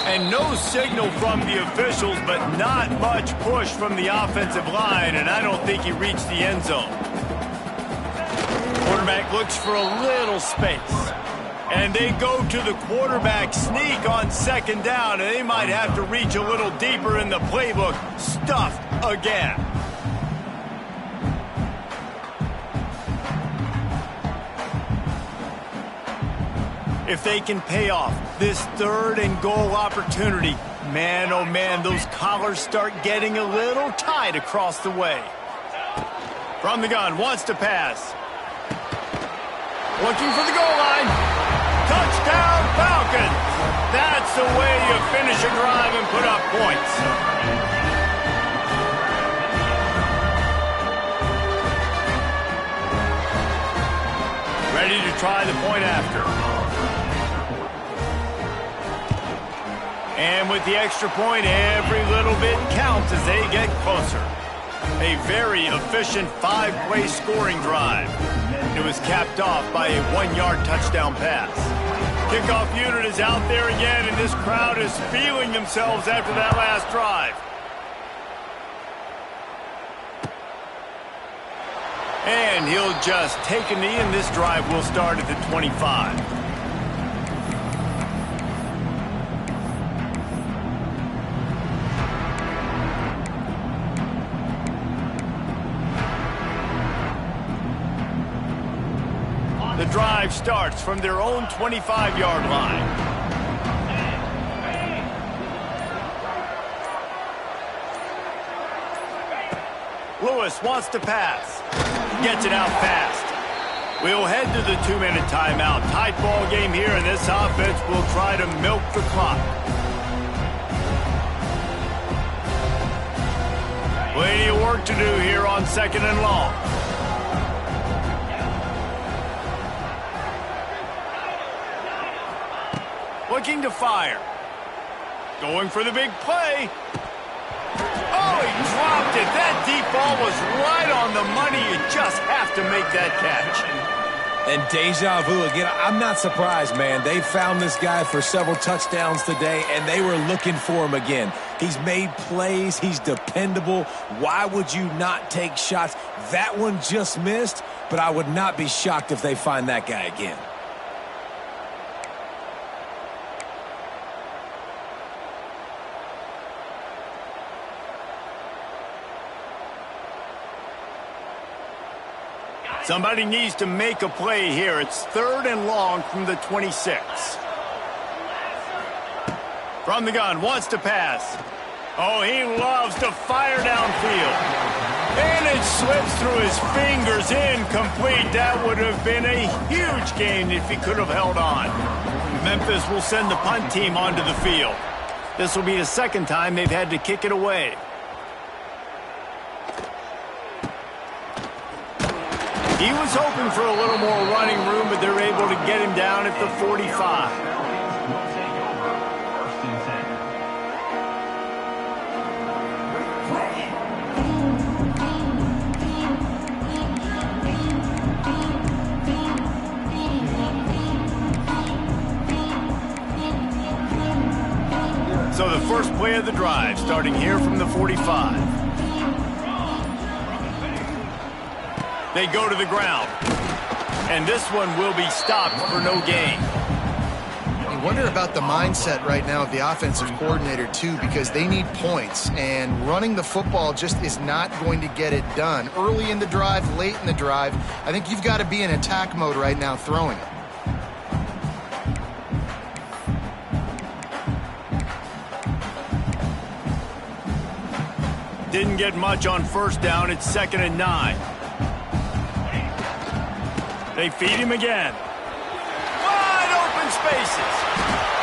And no signal from the officials, but not much push from the offensive line, and I don't think he reached the end zone. Quarterback looks for a little space. And they go to the quarterback sneak on second down, and they might have to reach a little deeper in the playbook. Stuffed again. If they can pay off this third and goal opportunity, man, oh man, those collars start getting a little tight across the way. From the gun, wants to pass. Looking for the goal line. Touchdown, Falcons! That's the way you finish a drive and put up points. Ready to try the point after. And with the extra point, every little bit counts as they get closer. A very efficient 5-play scoring drive. It was capped off by a 1-yard touchdown pass. Kickoff unit is out there again, and this crowd is feeling themselves after that last drive. And he'll just take a knee, and this drive will start at the 25. The drive starts from their own 25-yard line. Lewis wants to pass. Gets it out fast. We'll head to the 2-minute timeout. Tight ball game here, and this offense will try to milk the clock. Plenty of work to do here on second and long. Looking to fire. Going for the big play. Oh, he dropped it. That deep ball was right on the money. You just have to make that catch. And deja vu again. I'm not surprised, man. They found this guy for several touchdowns today, and they were looking for him again. He's made plays. He's dependable. Why would you not take shots? That one just missed, but I would not be shocked if they find that guy again. Somebody needs to make a play here. It's 3rd and long from the 26. From the gun, wants to pass. Oh, he loves to fire downfield. And it slips through his fingers, incomplete. That would have been a huge gain if he could have held on. Memphis will send the punt team onto the field. This will be the 2nd time they've had to kick it away. He was hoping for a little more running room, but they're able to get him down at the 45. So the first play of the drive, starting here from the 45. They go to the ground. And this one will be stopped for no gain. I wonder about the mindset right now of the offensive coordinator, too, because they need points. And running the football just is not going to get it done. Early in the drive, late in the drive, I think you've got to be in attack mode right now throwing it. Didn't get much on 1st down. It's 2nd and 9. They feed him again. Wide open spaces.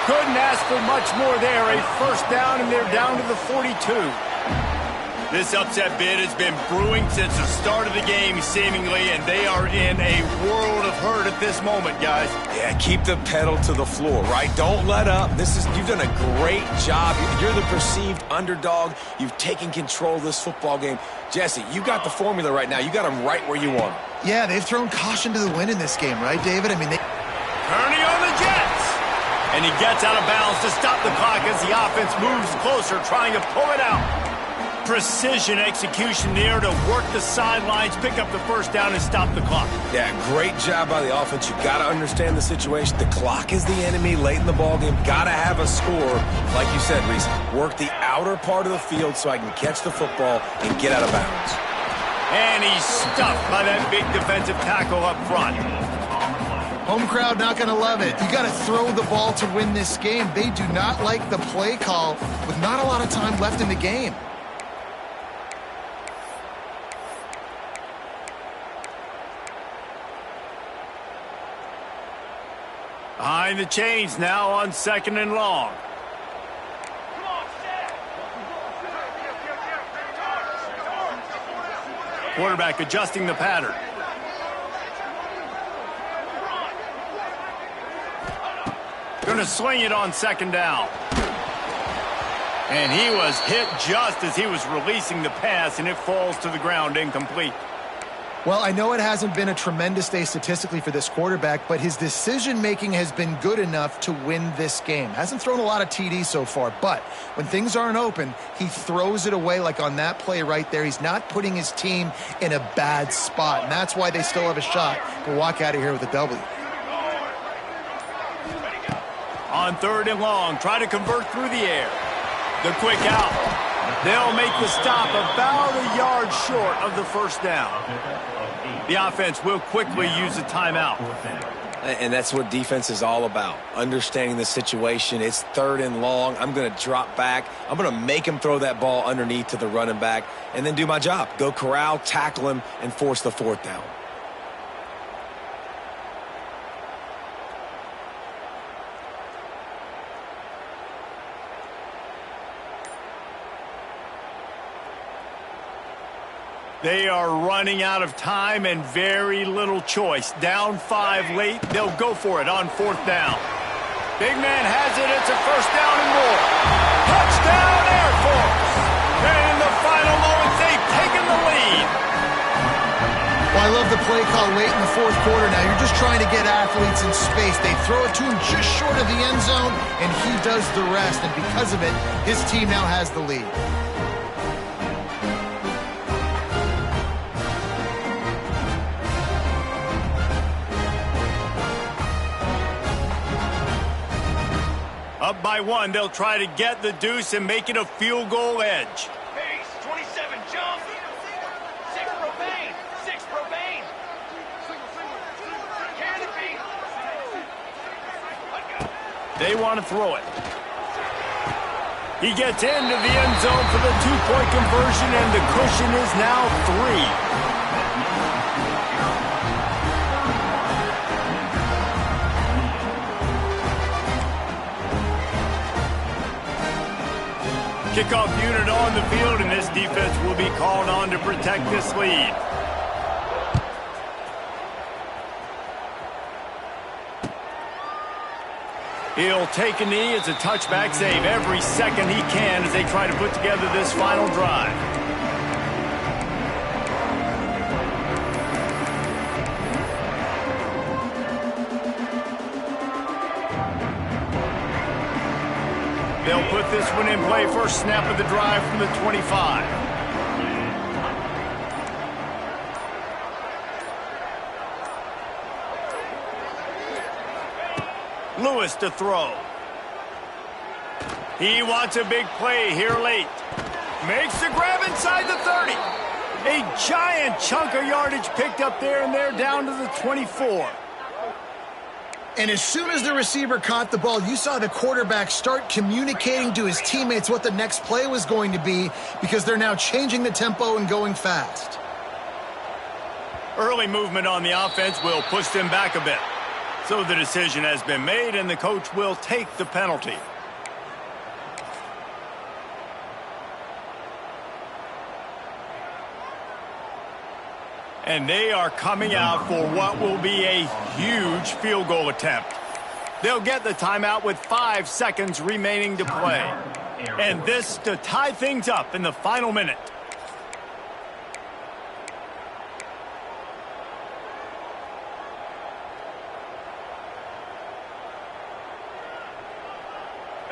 Couldn't ask for much more there. A 1st down, and they're down to the 42. This upset bid has been brewing since the start of the game, seemingly, and they are in a world of hurt at this moment, guys. Yeah, keep the pedal to the floor, right? Don't let up. You've done a great job. You're the perceived underdog. You've taken control of this football game. Jesse, you got the formula right now. You got them right where you want them. Yeah, they've thrown caution to the wind in this game, right, David? I mean, Turning on the Jets. And he gets out of bounds to stop the clock as the offense moves closer, trying to pull it out. Precision execution there to work the sidelines, pick up the 1st down, and stop the clock. Yeah, great job by the offense. You got to understand the situation. The clock is the enemy late in the ballgame. Got to have a score. Like you said, Reese, work the outer part of the field so I can catch the football and get out of bounds. And he's stuffed by that big defensive tackle up front. home crowd not going to love it. You got to throw the ball to win this game. They do not like the play call with not a lot of time left in the game. Behind the chains now on 2nd and long. Quarterback adjusting the pattern. Going to swing it on 2nd down. And he was hit just as he was releasing the pass, and it falls to the ground incomplete. Well, I know it hasn't been a tremendous day statistically for this quarterback, but his decision-making has been good enough to win this game. Hasn't thrown a lot of TDs so far, but when things aren't open, he throws it away like on that play right there. He's not putting his team in a bad spot, and that's why they still have a shot to walk out of here with a W. On 3rd and long, try to convert through the air. The quick out. They'll make the stop about a yard short of the 1st down. The offense will quickly use a timeout. And that's what defense is all about, understanding the situation. It's 3rd and long. I'm going to drop back. I'm going to make him throw that ball underneath to the running back and then do my job. Go corral, tackle him, and force the 4th down. They are running out of time and very little choice. Down 5 late, they'll go for it on 4th down. Big man has it. It's a first down and more. Touchdown, Air Force. And in the final moments, they've taken the lead. Well, I love the play call late in the fourth quarter. Now you're just trying to get athletes in space. They throw it to him just short of the end zone, and he does the rest. And because of it, his team now has the lead. Up by one, they'll try to get the deuce and make it a field goal edge. Pace, 27, jump. 6 propane. 6 propane. Canopy. Let go. They want to throw it. He gets into the end zone for the 2-point conversion, and the cushion is now 3. Kickoff unit on the field, and this defense will be called on to protect this lead. He'll take a knee. It's a touchback save every second he can as they try to put together this final drive. They'll put this one in play. First snap of the drive from the 25. Lewis to throw. He wants a big play here late. Makes the grab inside the 30. A giant chunk of yardage picked up there, and they're down to the 24. And as soon as the receiver caught the ball, you saw the quarterback start communicating to his teammates what the next play was going to be, because they're now changing the tempo and going fast. Early movement on the offense will push them back a bit. So the decision has been made, and the coach will take the penalty. And they are coming out for what will be a huge field goal attempt. They'll get the timeout with 5 seconds remaining to play. And this to tie things up in the final minute.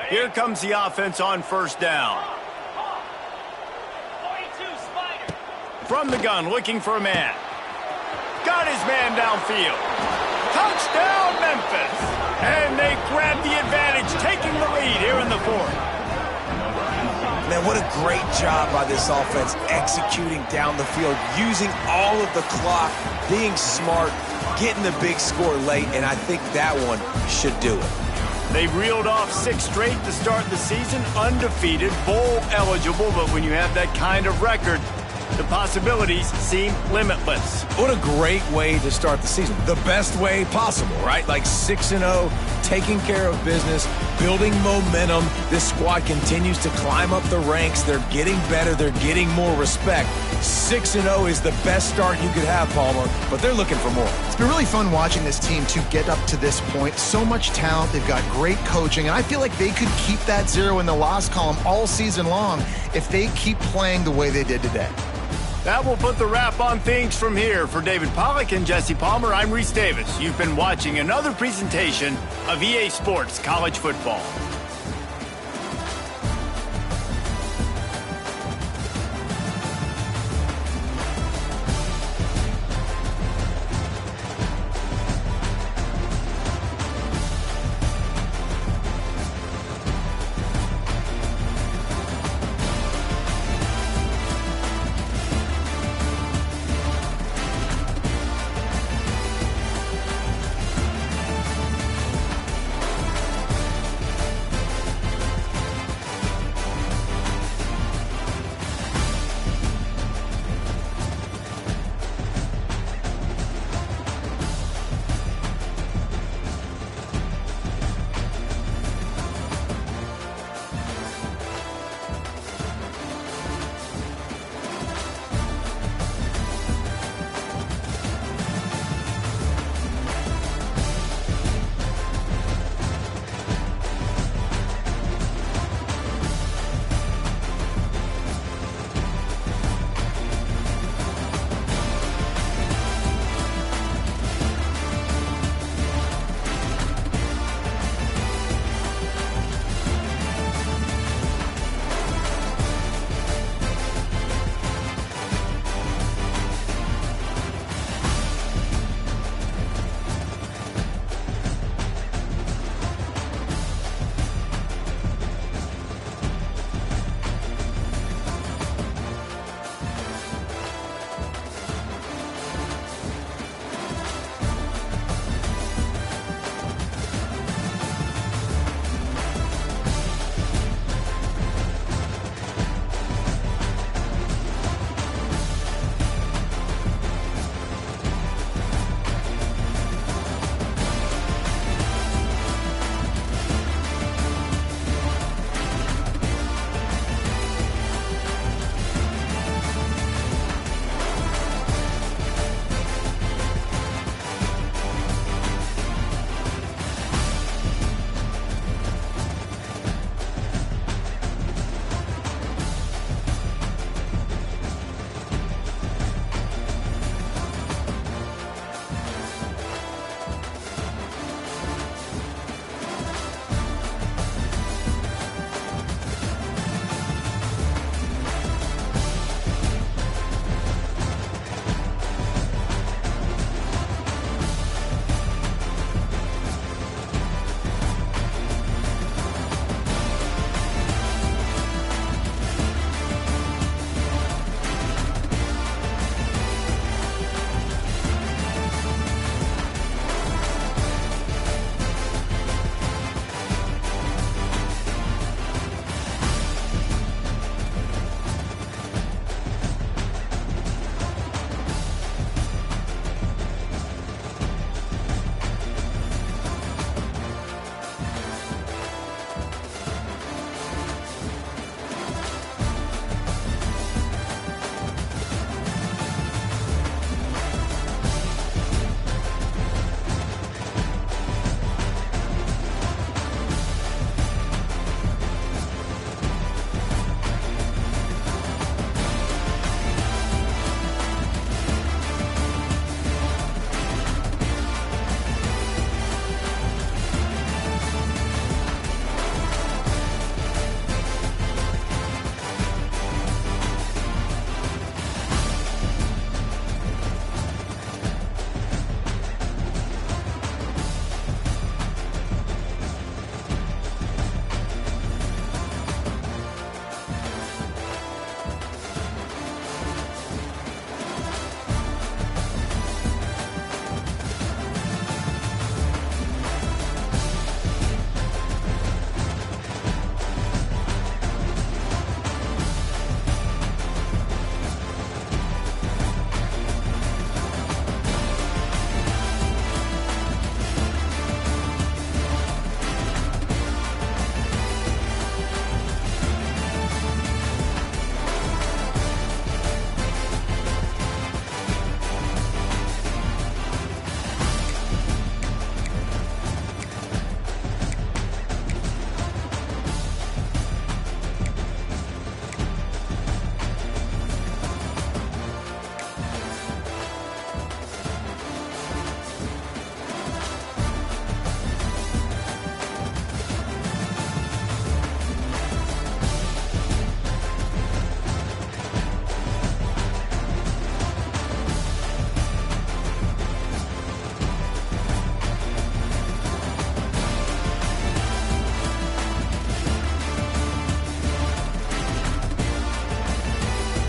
Here comes the offense on first down. 42, Spider. From the gun, looking for a man. Got his man downfield. Touchdown, Memphis. And they grab the advantage, taking the lead here in the fourth. Man, what a great job by this offense executing down the field, using all of the clock, being smart, getting the big score late, and I think that one should do it. They reeled off 6 straight to start the season, undefeated, bowl eligible, but when you have that kind of record, the possibilities seem limitless. What a great way to start the season. The best way possible, right? Like 6-0, taking care of business, building momentum. This squad continues to climb up the ranks. They're getting better. They're getting more respect. 6-0 is the best start you could have, Palmer, but they're looking for more. It's been really fun watching this team to get up to this point. So much talent. They've got great coaching, and I feel like they could keep that 0 in the loss column all season long if they keep playing the way they did today. That will put the wrap on things from here. For David Pollack and Jesse Palmer, I'm Reese Davis. You've been watching another presentation of EA Sports College Football.